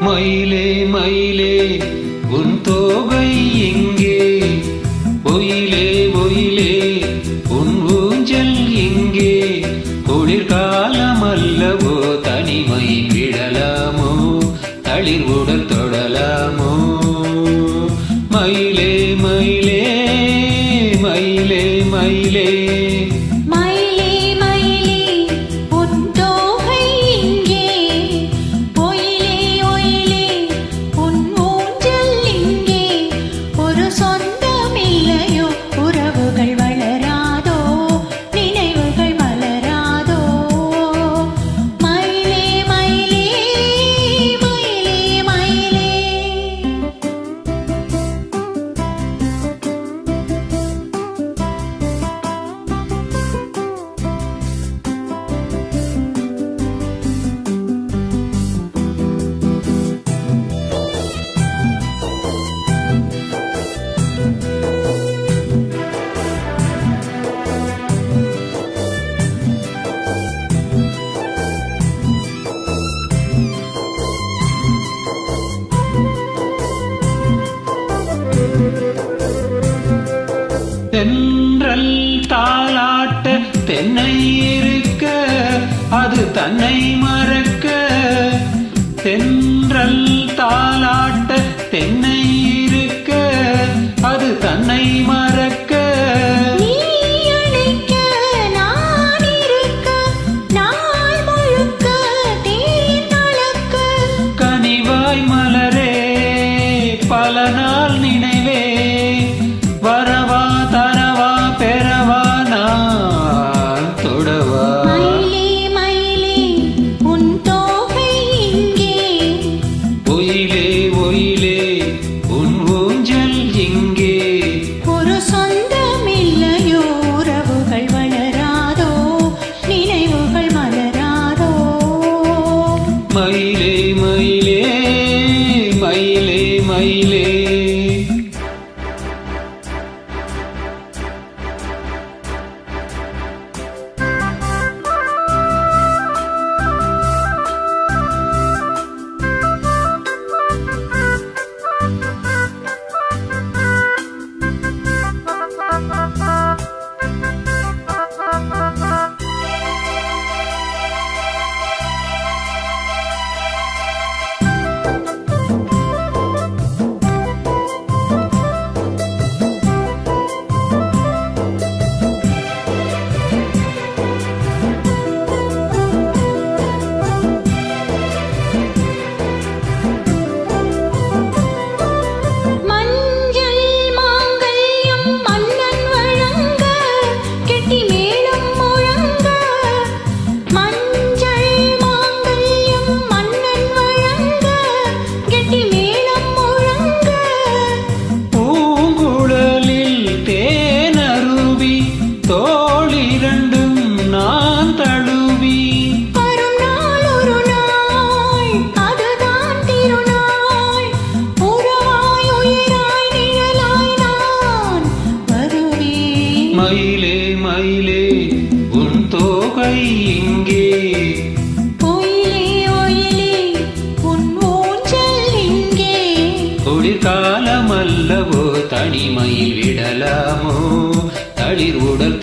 மயிலே மயிலே உன் தோகை எங்கே? ஒயிலே ஒயிலே உன் ஊஞ்சல் எங்கே? குளிர்காலம் அல்லவோ தனிமை விடலாமோ? தளிர் உடல் தொடலாமோ? மயிலே மயிலே மயிலே மயிலே தென்றல் தாலாட்ட தென்னை இருக்க அது தன்னை மறக்க. தென்றல் தாலாட்ட தென்னை இருக்க அது தன்னை மறக்க. கனிவாய் மலரே பல நாள் நினைவே வரவா தரவா பெறவா நான் தொடவா? மயிலே மயிலே உன் தோகை எங்கே? ஒயிலே ஒயிலே உன் ஊஞ்சல் எங்கே? ஒரு சொந்தமில்லையோ உறவுகள் வளராதோ நினைவுகள் மலராதோ? மயிலே மயிலே மயிலே மயிலே மயிலே மயிலே உன் தோகை எங்கே? ஒயிலே ஒயிலே உன் ஊஞ்சல் எங்கே? குளிர்காலம் அல்லவோ தனிமையில் விடலாமோ? தளிர் உடல்